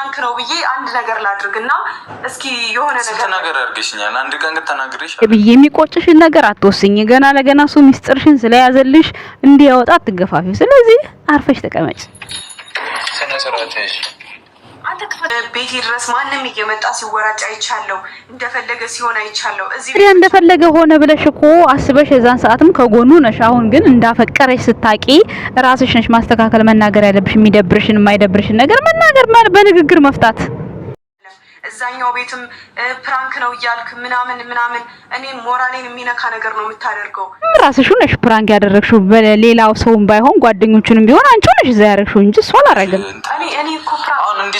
ፕራንክ ነው ብዬ አንድ ነገር ላድርግና እስኪ የሆነ ነገር አድርገሽኛል። አንድ ቀን ተናግረሽ ብዬ የሚቆጭሽን ነገር አትወስኝ። ገና ለገና እሱ ሚስጥርሽን ስለያዘልሽ እንዲያወጣ አትገፋፊ። ስለዚህ አርፈሽ ተቀመጭ። ሰነሰራተሽ ቤቴ ድረስ ማንም እየመጣ ሲወራጭ አይቻለሁ። እንደፈለገ ሲሆን አይቻለሁ። እዚህ እንደፈለገ ሆነ ብለሽ እኮ አስበሽ የዛን ሰዓትም ከጎኑ ነሽ። አሁን ግን እንዳፈቀረሽ ስታቂ ራስሽ ነሽ ማስተካከል መናገር ያለብሽ። የሚደብርሽን የማይደብርሽን ነገር መናገር በንግግር መፍታት። እዛኛው ቤትም ፕራንክ ነው እያልክ ምናምን እኔ ሞራሌን የሚነካ ነገር ነው የምታደርገው። ራስሽ ነሽ ፕራንክ ያደረግሽው። በሌላው ሰውም ባይሆን ጓደኞቹንም ቢሆን አንቺ ነሽ እዛ ያደረግሽው እንጂ እሱ አላረገም። እኔ እኮ ፕራንክ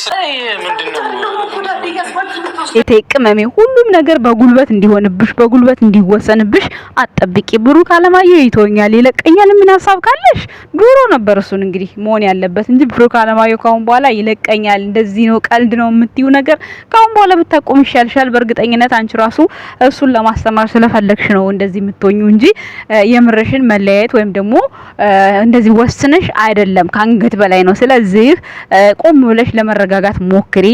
ቅመሜ ሁሉም ነገር በጉልበት እንዲሆንብሽ በጉልበት እንዲወሰንብሽ አጠብቂ። ብሩክ አለማየሁ ይተወኛል ይለቀኛል ምን ሐሳብ ካለሽ ድሮ ነበር እሱን እንግዲህ መሆን ያለበት እንጂ ብሩክ አለማየሁ ካሁን በኋላ ይለቀኛል እንደዚህ ነው ቀልድ ነው የምትዩ ነገር ካሁን በኋላ ብታቆም ይሻልሻል። በእርግጠኝነት አንቺ ራሱ እሱን ለማስተማር ስለፈለግሽ ነው እንደዚህ የምትሆኙ እንጂ የምርሽን መለያየት ወይም ደግሞ እንደዚህ ወስነሽ አይደለም። ካንገት በላይ ነው። ስለዚህ ቆም ብለሽ ለመረጋጋት ሞክሪ።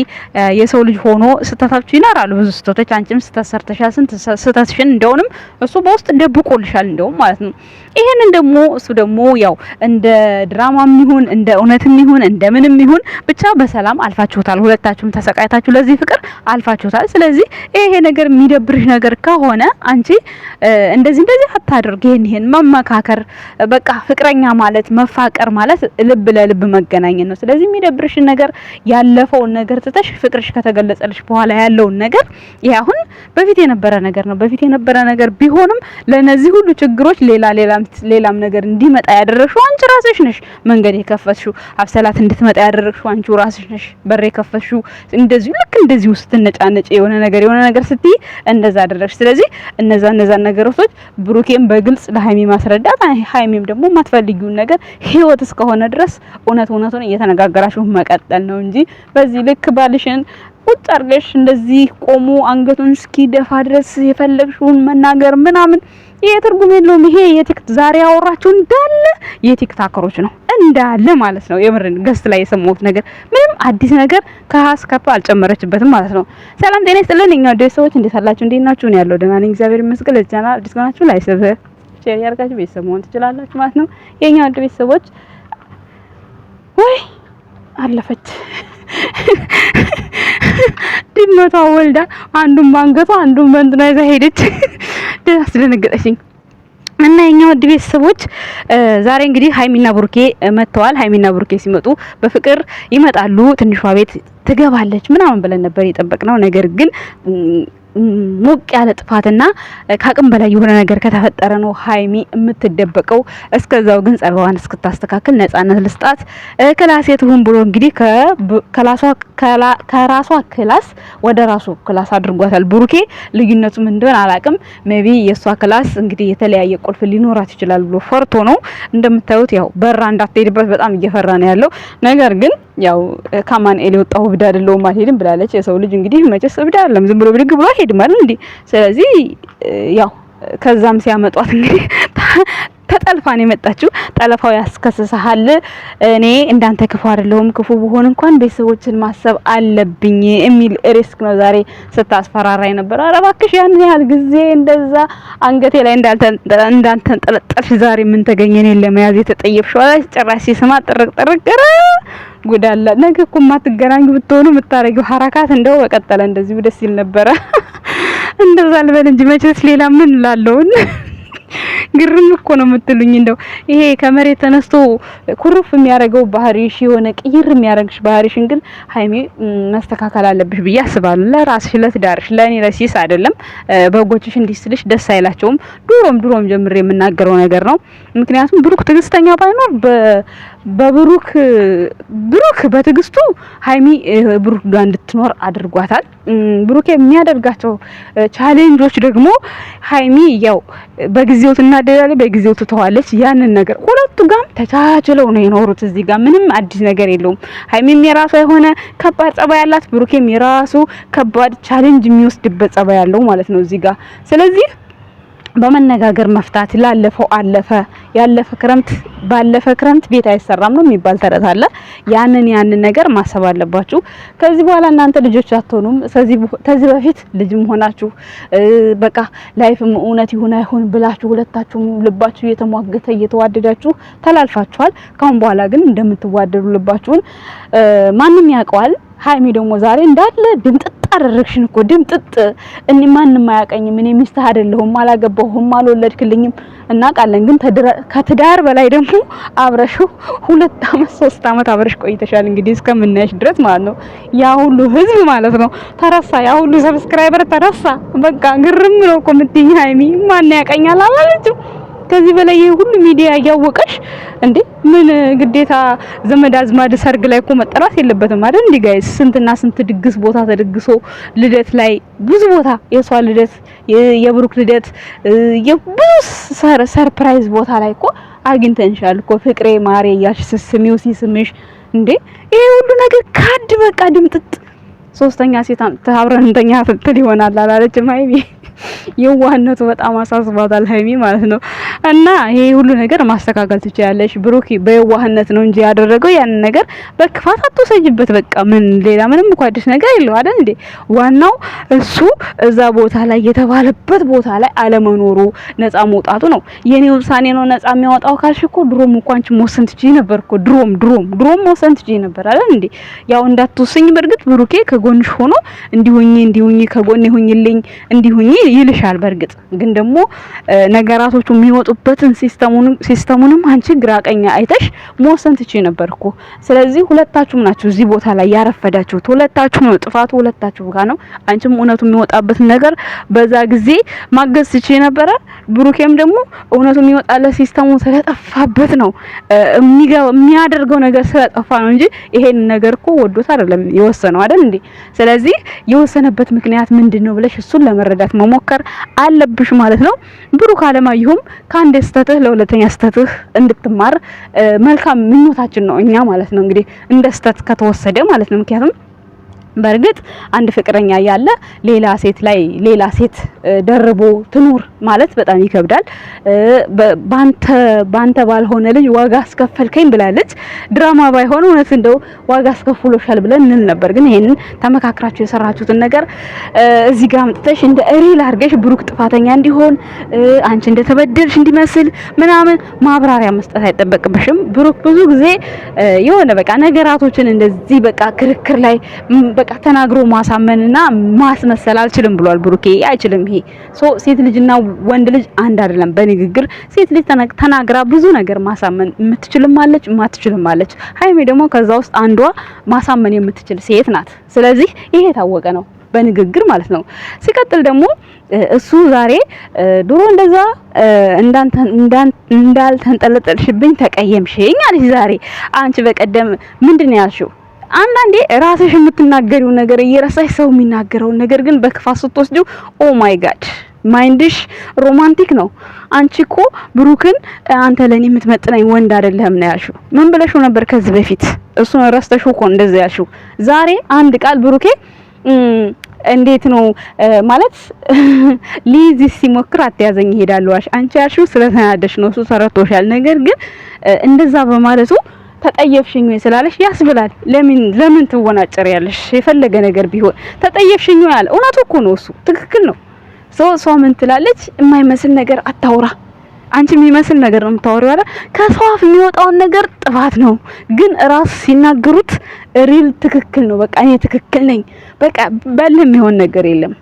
የሰው ልጅ ሆኖ ስተታችሁ ይናራሉ ብዙ ስተቶች። አንቺም ስተሰርተሻል ስንት ስተትሽን እንደውንም እሱ በውስጥ ደብቆልሻል እንደውም ማለት ነው። ይሄንን ደግሞ እሱ ደግሞ ያው እንደ ድራማም ይሁን እንደ እውነትም ይሁን እንደ ምንም ይሁን ብቻ በሰላም አልፋችሁታል። ሁለታችሁም ተሰቃይታችሁ ለዚህ ፍቅር አልፋችሁታል። ስለዚህ ይሄ ነገር የሚደብርሽ ነገር ከሆነ አንቺ እንደዚህ አታድርግ። ይሄን መመካከር በቃ ፍቅረኛ ማለት መፋቀር ማለት ልብ ለልብ መገናኘት ነው። ስለዚህ የሚደብርሽን ነገር ያለፈውን ነገር ትተሽ ፍቅርሽ ከተገለጸልሽ በኋላ ያለውን ነገር ይሄ አሁን በፊት የነበረ ነገር ነው። በፊት የነበረ ነገር ቢሆንም ለነዚህ ሁሉ ችግሮች ሌላም ነገር እንዲመጣ ያደረግሽው አንቺ ራስሽ ነሽ። መንገድ የከፈትሽው አፍሰላት እንድትመጣ ያደረግሽው አንቺ ራስሽ ነሽ። በር የከፈትሽው እንደዚህ ልክ እንደዚህ ውስጥ ነጫነጭ የሆነ ነገር ስትይ እንደዛ አደረግሽ። ስለዚህ እነዛ ነገሮች ብሩኬም በግልጽ ለሃይሚ ማስረዳት፣ ሃይሚም ደግሞ የማትፈልጊውን ነገር ህይወት እስከሆነ ድረስ እውነቱን እየተነጋገራችሁ መቀጠል ነው እንጂ በዚህ ልክ ባልሽን ቁጭ አርገሽ እንደዚህ ቆሞ አንገቱን እስኪደፋ ድረስ የፈለግሽውን መናገር ምናምን ይሄ ትርጉም የለውም። ይሄ ዛሬ ያወራችሁ እንዳለ የቲክታከሮች ነው እንዳለ ማለት ነው። የምርን ገስት ላይ የሰማሁት ነገር ምንም አዲስ ነገር ከሀስከፋ አልጨመረችበትም ማለት ነው። ሰላም ጤና ይስጥልን እኛ ወደ ሰዎች እንዴት አላችሁ? እንዴት ናችሁ? ነው ያለው ደህና ነኝ እግዚአብሔር ይመስገን። ለቻና አዲስ ከሆናችሁ ላይክ ሼር ያርጋችሁ ቤተሰብ መሆን ትችላላችሁ ማለት ነው። የኛ ወደ ቤተሰቦች ወይ አለፈች ድመቷ ወልዳ አንዱን ባንገቷ አንዱን በእንትና ይዛ ሄደች። አስደነገጠችኝ። እና የኛ ወድ ቤተሰቦች ዛሬ እንግዲህ ሃይሚና ብሩኬ መጥተዋል። ሃይሚና ብሩኬ ሲመጡ በፍቅር ይመጣሉ። ትንሿ ቤት ትገባለች ምናምን ብለን ነበር የጠበቅነው። ነገር ግን ሞቅ ያለ ጥፋትና ከአቅም በላይ የሆነ ነገር ከተፈጠረ ነው ሃይሚ የምትደበቀው። እስከዛው ግን ጸባዋን እስክታስተካክል ነፃነት ልስጣት ክላስ የትሁን ብሎ እንግዲህ ከራሷ ክላስ ወደ ራሱ ክላስ አድርጓታል። ብሩኬ ልዩነቱ ምን እንደሆነ አላቅም። ሜቢ የሷ ክላስ እንግዲህ የተለያየ ቁልፍ ሊኖራት ይችላል ብሎ ፈርቶ ነው። እንደምታዩት ያው በራ እንዳትሄድበት በጣም እየፈራ ነው ያለው። ነገር ግን ያው ከማን የወጣው እብድ አይደለም አልሄድም ብላለች። የሰው ልጅ እንግዲህ መቼስ እብድ አይደለም ዝም ብሎ ብድግ ብሎ አይሄድም አይደል እንዴ? ስለዚህ ያው ከዛም ሲያመጧት እንግዲህ ተጠልፋ ነው የመጣችው። ጠለፋው ያስከስሳል። እኔ እንዳንተ ክፉ አይደለሁም፣ ክፉ ብሆን እንኳን ቤተሰቦችን ማሰብ አለብኝ የሚል ሪስክ ነው ዛሬ ስታስፈራራኝ ነበር። ኧረ እባክሽ ያን ያህል ጊዜ እንደዛ አንገቴ ላይ እንዳንተንጠለጠልሽ ዛሬ ምን ተገኘ? እኔን ለመያዝ የተጠየፍሽው አላሽ ጭራሽ ሲስማ ጥርቅ ጉዳላ ነገ እኮ ማትገናኙ ብትሆኑ የምታረጊው ሐረካት እንደው በቀጠለ እንደዚህ ደስ ይል ነበረ። እንደዛ ልበል እንጂ መቼስ ሌላ ምን ላለው ግርም እኮ ነው የምትሉኝ። እንደው ይሄ ከመሬት ተነስቶ ኩሩፍ የሚያደርገው ባህሪሽ የሆነ ቅይር የሚያደርግሽ ባህሪሽን ግን ሃይሚ ማስተካከል አለብሽ ብዬ አስባለሁ። ለራስሽ ለትዳርሽ፣ ለኔ ለሲስ አይደለም። በጎችሽ እንዲስልሽ ደስ አይላቸውም። ድሮም ጀምሬ የምናገረው ነገር ነው። ምክንያቱም ብሩክ ትግስተኛ ባይኖር በብሩክ በትግስቱ ሃይሚ ብሩክ ጋር እንድትኖር አድርጓታል። ብሩክ የሚያደርጋቸው ቻሌንጆች ደግሞ ሃይሚ ያው በጊዜው ትናደዳለች፣ በጊዜው ትተዋለች። ያንን ነገር ሁለቱ ጋር ተቻችለው ነው የኖሩት። እዚህ ጋር ምንም አዲስ ነገር የለውም። ሃይሚም የራሷ የሆነ ከባድ ጸባይ ያላት፣ ብሩክም የራሱ ከባድ ቻሌንጅ የሚወስድበት ጸባይ ያለው ማለት ነው እዚህ ጋር። ስለዚህ በመነጋገር መፍታት ላለፈው አለፈ ያለፈ ክረምት ባለፈ ክረምት ቤት አይሰራም ነው የሚባል ተረት አለ። ያንን ነገር ማሰብ አለባችሁ። ከዚህ በኋላ እናንተ ልጆች አትሆኑም። ከዚህ በፊት ልጅም ሆናችሁ በቃ ላይፍም እውነት ይሁን አይሁን ብላችሁ ሁለታችሁም ልባችሁ እየተሟገተ እየተዋደዳችሁ ተላልፋችኋል። ካሁን በኋላ ግን እንደምትዋደዱ ልባችሁን ማንም ያውቀዋል። ሃይሚ ደግሞ ዛሬ እንዳለ ድምጥጥ አደረግሽን እኮ ድምጥጥ። እኔ ማንንም አያቀኝም፣ እኔ ሚስትህ አይደለሁም፣ አላገባሁም፣ አልወለድክልኝም እናውቃለን። ግን ከትዳር በላይ ደግሞ አብረሽው 2 አመት 3 አመት አብረሽ ቆይተሻል። እንግዲህ እስከምናይሽ ድረስ ማለት ነው። ያ ሁሉ ህዝብ ማለት ነው ተረሳ፣ ያ ሁሉ ሰብስክራይበር ተረሳ። በቃ ግርም ነው እኮ የምትይኝ ሃይሚ ማን ያቀኛል አላለችም። ከዚህ በላይ ይሄ ሁሉ ሚዲያ ያያወቀሽ እንዴ ምን ግዴታ ዘመድ አዝማድ ሰርግ ላይ እኮ መጠራት የለበትም አይደል እንዴ ጋይስ? ስንትና ስንት ድግስ ቦታ ተደግሶ ልደት ላይ ብዙ ቦታ የሷ ልደት የብሩክ ልደት የብዙ ሰርፕራይዝ ቦታ ላይ እኮ አግኝተንሻል እኮ ፍቅሬ ማሬ ያልሽ ስስሚው ሲስምሽ እንዴ ይሄ ሁሉ ነገር ካድ በቃ ድምጥጥ ሶስተኛ ሴት አብረን እንተኛ ስትል ይሆናል አላለችም ሃይሚ? የዋህነቱ በጣም አሳስባታል ሃይሚ ማለት ነው። እና ይሄ ሁሉ ነገር ማስተካከል ትችያለሽ። ብሩክ በየዋህነት ነው እንጂ ያደረገው ያን ነገር በክፋት አትወሰጅበት። በቃ ምን ሌላ ምንም እኮ አዲስ ነገር የለው አይደል እንዴ? ዋናው እሱ እዛ ቦታ ላይ የተባለበት ቦታ ላይ አለመኖሩ ነፃ መውጣቱ ነው። የኔ ውሳኔ ነው ነፃ የሚያወጣው ካልሽ እኮ ድሮም እኮ አንቺ መወሰን ትችይ ነበር እኮ ድሮም መወሰን ትችይ ነበር አይደል እንዴ? ያው እንዳትወስኝ በርግጥ ብሩኬ ከጎንሽ ሆኖ እንዲሁኝ ከጎኔ ሁኝልኝ እንዲሁኝ ይልሻል። በርግጥ ግን ደግሞ ነገራቶቹ የሚወጡበትን ሲስተሙንም አንቺ ግራቀኛ አይተሽ መወሰን ትችይ ነበር እኮ። ስለዚህ ሁለታችሁም ናችሁ እዚህ ቦታ ላይ ያረፈዳችሁት። ሁለታችሁ ነው ጥፋቱ፣ ሁለታችሁ ጋር ነው። አንቺም እውነቱ የሚወጣበት ነገር በዛ ጊዜ ማገዝ ትችይ ነበር። ብሩኬም ደግሞ እውነቱ የሚወጣለ ሲስተሙ ስለጠፋበት ነው የሚያደርገው ነገር ስለጠፋ ነው እንጂ ይሄን ነገር እኮ ወዶት አይደለም የወሰነው አይደል እንዴ? ስለዚህ የወሰነበት ምክንያት ምንድነው ብለሽ እሱን ለመረዳት መሞከር አለብሽ ማለት ነው። ብሩክ አለማየሁም ከአንድ ስተትህ ለሁለተኛ ስተትህ እንድትማር መልካም ምኞታችን ነው እኛ ማለት ነው። እንግዲህ እንደ ስተት ከተወሰደ ማለት ነው። ምክንያቱም በርግጥ አንድ ፍቅረኛ ያለ ሌላ ሴት ደርቦ ትኑር ማለት በጣም ይከብዳል። ባንተ ባልሆነ ልጅ ዋጋ አስከፈልከኝ ብላለች። ድራማ ባይሆን እውነት እንደው ዋጋ አስከፍሎሻል ብለን እንል ነበር። ግን ይሄንን ተመካክራችሁ የሰራችሁትን ነገር እዚህ ጋር አምጥተሽ እንደ ሪል አድርገሽ ብሩክ ጥፋተኛ እንዲሆን አንቺ እንደተበደልሽ እንዲመስል ምናምን ማብራሪያ መስጠት አይጠበቅብሽም። ብሩክ ብዙ ጊዜ የሆነ በቃ ነገራቶችን እንደዚህ በቃ ክርክር ላይ በቃ ተናግሮ ማሳመንና ማስመሰል አልችልም ብሏል። ብሩኬ አይችልም። ይሄ ሴት ልጅና ወንድ ልጅ አንድ አይደለም። በንግግር ሴት ልጅ ተናግራ ብዙ ነገር ማሳመን የምትችልም አለች፣ ማትችልም አለች። ሃይሜ ደግሞ ከዛ ውስጥ አንዷ ማሳመን የምትችል ሴት ናት። ስለዚህ ይሄ የታወቀ ነው በንግግር ማለት ነው። ሲቀጥል ደግሞ እሱ ዛሬ ድሮ እንደዛ እንዳልተንጠለጠልሽብኝ ተቀየምሽኝ አለሽ። ዛሬ አንቺ በቀደም ምንድነው ያልሽው? አንዳንዴ ራስሽ የምትናገሪው ነገር እየረሳሽ ሰው የሚናገረውን ነገር ግን በክፋት ስትወስጂው ኦ ማይ ጋድ ማይንድሽ ሮማንቲክ ነው። አንቺ እኮ ብሩክን አንተ ለኔ የምትመጥነኝ ወንድ አይደለም ነው ያልሽው። ምን ብለሽው ነበር ከዚህ በፊት? እሱን ረስተሽው እኮ እንደዛ ያልሽው። ዛሬ አንድ ቃል ብሩኬ እንዴት ነው ማለት ሊዚ ሲሞክር አትያዘኝ ይሄዳል ዋሽ አንቺ ያልሽው ስለተናደሽ ነው። እሱ ተረቶሻል። ነገር ግን እንደዛ በማለቱ ተጠየፍሽኝ ወይ ስላለሽ ያስብላል። ለምን ትወናጨሪያለሽ? የፈለገ ነገር ቢሆን ተጠየፍሽኝ ያለ እውነቱ እኮ ነው። እሱ ትክክል ነው። ሰው ምን ትላለች? የማይመስል ነገር አታውራ። አንቺ የሚመስል ነገር ነው የምታወሪው አይደል? ከሰው አፍ የሚወጣውን ነገር ጥፋት ነው፣ ግን ራስ ሲናገሩት ሪል ትክክል ነው። በቃ እኔ ትክክል ነኝ። በቃ የሚሆን ነገር የለም።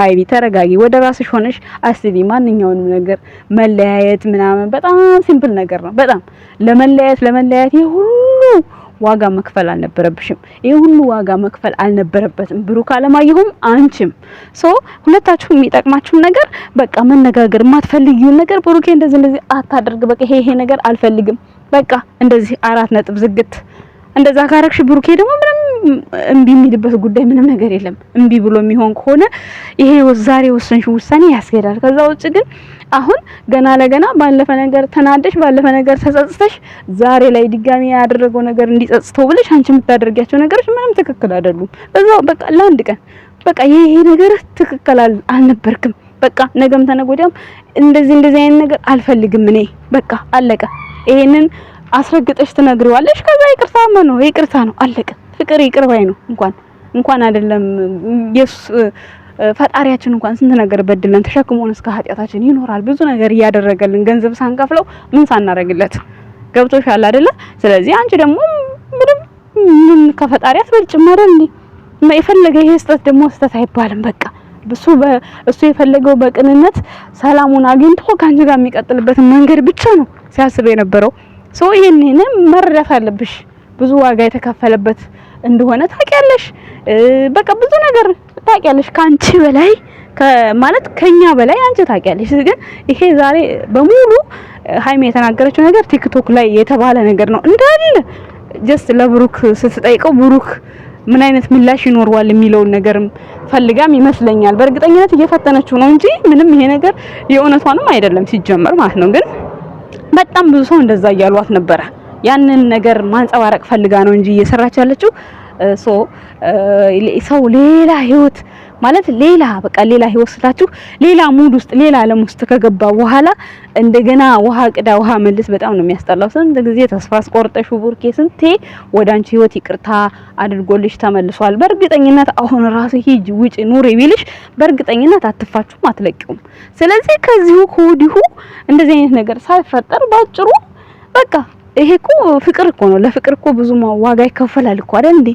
ሃይሚ ተረጋጊ። ወደ ራስሽ ሆነሽ አስቢ። ማንኛውንም ነገር መለያየት ምናምን በጣም ሲምፕል ነገር ነው። በጣም ለመለያየት ይሄ ሁሉ ዋጋ መክፈል አልነበረብሽም። ይሄ ሁሉ ዋጋ መክፈል አልነበረበትም። ብሩክ አለማየሁም አንቺም ሁለታችሁም የሚጠቅማችሁ ነገር በቃ መነጋገር። የማትፈልጊውን ነገር ብሩኬ እንደዚህ አታደርግ፣ በቃ ይሄ ነገር አልፈልግም፣ በቃ እንደዚህ 4 ነጥብ ዝግት። እንደዛ ካረክሽ ብሩኬ ደግሞ ምንም እምቢ የሚልበት ጉዳይ ምንም ነገር የለም። እምቢ ብሎ የሚሆን ከሆነ ይሄ ዛሬ ወሰንሽ ውሳኔ ያስኬዳል። ከዛ ውጭ ግን አሁን ገና ለገና ባለፈ ነገር ተናደሽ ባለፈ ነገር ተጸጽተሽ ዛሬ ላይ ድጋሚ ያደረገው ነገር እንዲጸጽተው ብለሽ አንቺ የምታደርጊያቸው ነገሮች ምንም ትክክል አይደሉም። በዛው በቃ ለአንድ ቀን በቃ ይሄ ነገር ትክክል አልነበርክም በቃ ነገም ተነገ ወዲያም እንደዚህ አይነት ነገር አልፈልግም እኔ በቃ አለቀ። ይሄንን አስረግጠሽ ትነግሪዋለሽ። ከዛ ይቅርታ ነው አለቀ። ፍቅር ይቅር ባይ ነው። እንኳን አይደለም ኢየሱስ ፈጣሪያችን እንኳን ስንት ነገር በድለን ተሸክሞን እስከ ኃጢያታችን ይኖራል። ብዙ ነገር እያደረገልን ገንዘብ ሳንከፍለው ምን ሳናረግለት ገብቶሻል አይደለ? ስለዚህ አንቺ ደግሞ ምን ከፈጣሪ አትበልጭም አይደል እንዴ? የፈለገ ይሄ ስህተት ደግሞ ስህተት አይባልም። በቃ እሱ የፈለገው በቅንነት ሰላሙን አግኝቶ ካንቺ ጋር የሚቀጥልበትን መንገድ ብቻ ነው ሲያስብ የነበረው። ይሄንን መረዳት አለብሽ። ብዙ ዋጋ የተከፈለበት እንደሆነ ታውቂያለሽ። በቃ ብዙ ነገር ታውቂያለሽ። ካንቺ በላይ ማለት ከኛ በላይ አንቺ ታውቂያለሽ። ግን ይሄ ዛሬ በሙሉ ሃይሚ የተናገረችው ነገር ቲክቶክ ላይ የተባለ ነገር ነው እንዳለ ጀስት ለብሩክ ስትጠይቀው ብሩክ ምን አይነት ምላሽ ይኖርዋል የሚለውን ነገርም ፈልጋም ይመስለኛል። በእርግጠኝነት እየፈተነችው ነው እንጂ ምንም ይሄ ነገር የእውነቷንም አይደለም ሲጀመር ማለት ነው። ግን በጣም ብዙ ሰው እንደዛ እያሏት ነበረ። ያንን ነገር ማንጸባረቅ ፈልጋ ነው እንጂ እየሰራች ያለችው ሰው ሌላ ህይወት ማለት ሌላ ህይወት ስታችሁ ሌላ ሙድ ውስጥ ሌላ ዓለም ውስጥ ከገባ በኋላ እንደገና ውሃ ቅዳ ውሃ መልስ በጣም ነው የሚያስጠላው። ስንት ጊዜ ተስፋ አስቆርጠሽ ቡርኬ ስንቴ ወደ አንቺ ህይወት ይቅርታ አድርጎልሽ ተመልሷል። በእርግጠኝነት አሁን ራሱ ሂጂ ውጪ ኑሪ ቢልሽ በእርግጠኝነት አትፋችሁም፣ አትለቂውም። ስለዚህ ከወዲሁ እንደዚህ አይነት ነገር ሳይፈጠር ባጭሩ በቃ ይሄ እኮ ፍቅር እኮ ነው። ለፍቅር እኮ ብዙ ዋጋ ይከፈላል እኮ አይደል እንዴ?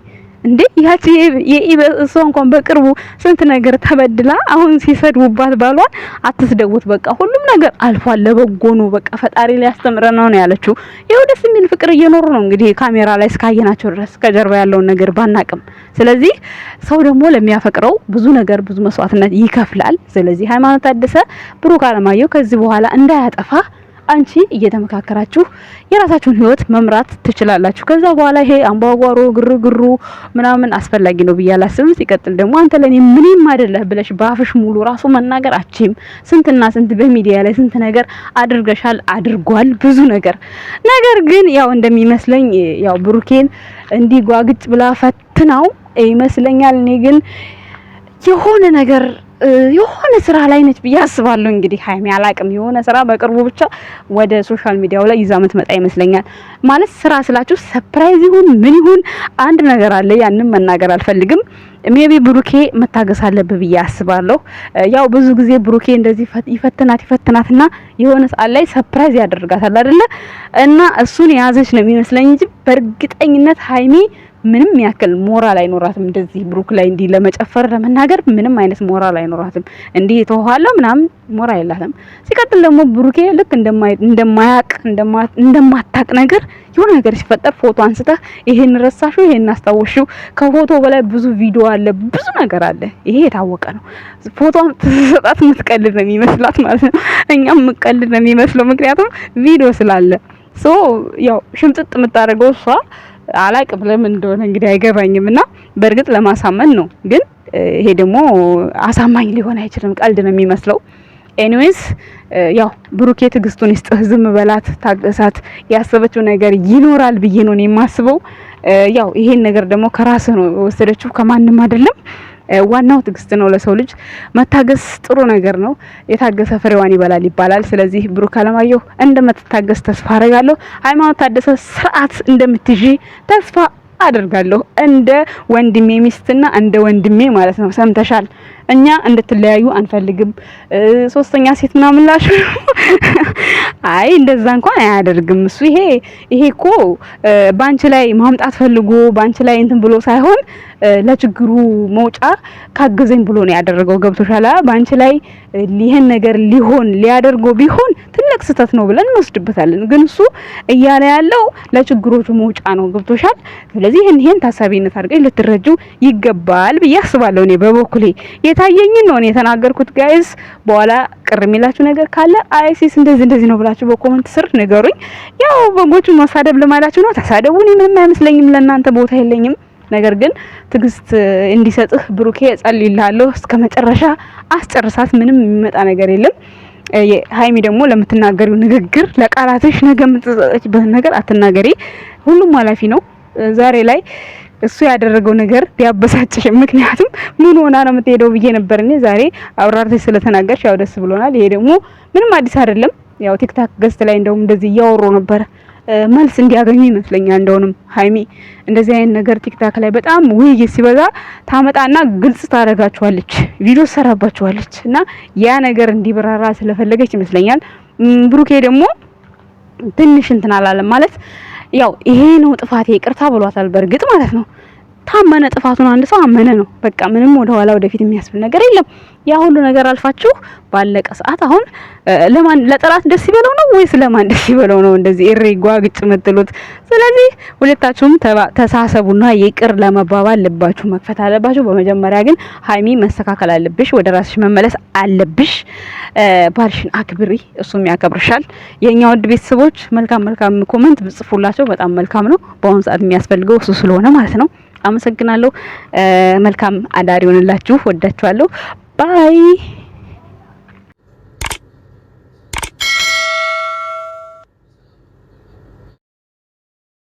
ያቺ የኢበሷ እንኳን በቅርቡ ስንት ነገር ተበድላ አሁን ሲሰድቡባት ባሏን አትስደቡት፣ በቃ ሁሉም ነገር አልፏል፣ ለበጎ ነው፣ በቃ ፈጣሪ ሊያስተምረን ነው ያለችው። ይኸው ደስ የሚል ፍቅር እየኖሩ ነው እንግዲህ ካሜራ ላይ እስካየናቸው ድረስ ከጀርባ ያለውን ነገር ባናቅም። ስለዚህ ሰው ደግሞ ለሚያፈቅረው ብዙ ነገር ብዙ መስዋዕትነት ይከፍላል። ስለዚህ ሃይማኖት ታደሰ ብሩክ አለማየሁ ከዚህ በኋላ እንዳያጠፋ አንቺ እየተመካከራችሁ የራሳችሁን ህይወት መምራት ትችላላችሁ። ከዛ በኋላ ይሄ አምባጓሮ ግርግሩ ምናምን አስፈላጊ ነው ብዬ አላስብም። ሲቀጥል ደግሞ አንተ ለኔ ምንም አይደለህ ብለሽ ባፍሽ ሙሉ ራሱ መናገር አችም ስንትና ስንት በሚዲያ ላይ ስንት ነገር አድርጓል ብዙ ነገር ግን ያው እንደሚመስለኝ ያው ብሩኬን እንዲጓግጭ ብላ ፈትናው ይመስለኛል። እኔ ግን የሆነ ስራ ላይ ነች ብዬ አስባለሁ። እንግዲህ ሃይሚ አላቅም የሆነ ስራ በቅርቡ ብቻ ወደ ሶሻል ሚዲያው ላይ ይዛ መጣ ይመስለኛል። ማለት ስራ ስላችሁ ሰርፕራይዝ ይሁን ምን ይሁን አንድ ነገር አለ፣ ያንን መናገር አልፈልግም። ሜቢ ብሩኬ መታገስ አለበት ብዬ አስባለሁ። ያው ብዙ ጊዜ ብሩኬ እንደዚህ ይፈትናትና የሆነ ሰዓት ላይ ሰርፕራይዝ ያደርጋታል አይደለ? እና እሱን የያዘች ነው የሚመስለኝ እንጂ በእርግጠኝነት ሃይሚ ምንም ያክል ሞራል አይኖራትም። እንደዚህ ብሩክ ላይ እንዲህ ለመጨፈር ለመናገር ምንም አይነት ሞራል አይኖራትም። እንዲህ ተዋሃለው ምናምን ሞራል የላትም። ሲቀጥል ደግሞ ብሩኬ ልክ እንደማታቅ ነገር የሆነ ነገር ሲፈጠር ፎቶ አንስተህ ይሄን ረሳሽው ይሄን አስታወሽው፣ ከፎቶ በላይ ብዙ ቪዲዮ አለ፣ ብዙ ነገር አለ። ይሄ የታወቀ ነው። ፎቶም ተሰጣት የምትቀልድ ነው የሚመስላት ማለት ነው። እኛም የምትቀልድ ነው የሚመስለው ምክንያቱም ቪዲዮ ስላለ። ያው ሽምጥጥ የምታደርገው እሷ አላቅም ለምን እንደሆነ እንግዲህ አይገባኝምና በእርግጥ ለማሳመን ነው። ግን ይሄ ደግሞ አሳማኝ ሊሆን አይችልም፣ ቀልድ ነው የሚመስለው። ኤኒዌይስ ያው ብሩኬ ትግስቱን ይስጥህ፣ ዝም በላት፣ ታገሳት። ያሰበችው ነገር ይኖራል ብዬ ነው የማስበው። ያው ይሄን ነገር ደግሞ ከራስህ ነው የወሰደችው ከማንም አይደለም። ዋናው ትግስት ነው። ለሰው ልጅ መታገስ ጥሩ ነገር ነው። የታገሰ ፍሬዋን ይበላል ይባላል። ስለዚህ ብሩክ አለማየሁ እንደምትታገስ ተስፋ አደርጋለሁ። ሃይማኖት ታደሰ ስርዓት እንደምትይዢ ተስፋ አደርጋለሁ። እንደ ወንድሜ ሚስትና እንደ ወንድሜ ማለት ነው። ሰምተሻል? እኛ እንድትለያዩ አንፈልግም። ሶስተኛ ሴት ምናምን ላሽ አይ እንደዛ እንኳን አያደርግም እሱ። ይሄ እኮ ባንቺ ላይ ማምጣት ፈልጎ ባንቺ ላይ እንትን ብሎ ሳይሆን ለችግሩ መውጫ ካገዘኝ ብሎ ነው ያደረገው። ገብቶሻል? ባንቺ ላይ ይሄን ነገር ሊያደርገው ቢሆን ትልቅ ስህተት ነው ብለን እንወስድበታለን። ግን እሱ እያለ ያለው ለችግሮቹ መውጫ ነው። ገብቶሻል? ስለዚህ ይሄን ታሳቢነት አድርገኝ ልትረጁ ይገባል ብዬ አስባለሁ። እኔ በበኩሌ የታየኝን ነው የተናገርኩት። ጋይስ በኋላ ቅር የሚላችሁ ነገር ካለ አይሲስ እንደዚህ ነው ብላችሁ በኮሜንት ስር ንገሩኝ። ያው በጎቹ ማሳደብ ለማላችሁ ነው፣ ተሳደቡ። እኔ ምንም አይመስለኝም፣ ለእናንተ ቦታ የለኝም። ነገር ግን ትግስት እንዲሰጥህ ብሩኬ ጸልይልሃለሁ። እስከመጨረሻ አስጨርሳት። ምንም የሚመጣ ነገር የለም። ሃይሚ ደግሞ ለምትናገሪው ንግግር ለቃላትሽ ነገ የምትጸጸችበት ነገር አትናገሪ። ሁሉም ኃላፊ ነው። ዛሬ ላይ እሱ ያደረገው ነገር ቢያበሳጭሽ፣ ምክንያቱም ምን ሆና ነው የምትሄደው ብዬ ነበር እኔ። ዛሬ አብራርተሽ ስለተናገርሽ ያው ደስ ብሎናል። ይሄ ደግሞ ምንም አዲስ አይደለም። ያው ቲክታክ ገስት ላይ እንደውም እንደዚህ እያወሩ ነበር መልስ እንዲያገኙ ይመስለኛል። እንደውንም ሀይሚ እንደዚህ አይነት ነገር ቲክታክ ላይ በጣም ውይይት ሲበዛ ታመጣና ግልጽ ታደርጋቸዋለች፣ ቪዲዮ ሰራባቸዋለች እና ያ ነገር እንዲብራራ ስለፈለገች ይመስለኛል። ብሩኬ ደግሞ ትንሽ እንትን አላለም ማለት ያው ይሄ ነው ጥፋቴ ይቅርታ ብሏታል። በእርግጥ ማለት ነው ታመነ ጥፋቱን አንድ ሰው አመነ ነው በቃ ምንም ወደ ኋላ ወደፊት የሚያስብል ነገር የለም። ያ ሁሉ ነገር አልፋችሁ ባለቀ ሰዓት አሁን ለማን ለጠላት ደስ ይበለው ነው ወይስ ለማን ደስ ይበለው ነው እንደዚህ እሬ ጓግጭ የምትሉት? ስለዚህ ሁለታችሁም ተሳሰቡና ይቅር ለመባባል ልባችሁ መክፈት አለባችሁ። በመጀመሪያ ግን ሀይሚ መስተካከል አለብሽ፣ ወደ ራስሽ መመለስ አለብሽ። ባልሽን አክብሪ፣ እሱም ያከብርሻል። የኛ ውድ ቤተሰቦች መልካም ኮሜንት ብጽፉላቸው በጣም መልካም ነው። በአሁኑ ሰዓት የሚያስፈልገው እሱ ስለሆነ ማለት ነው። አመሰግናለሁ። መልካም አዳር ይሆንላችሁ። ወዳችኋለሁ። ባይ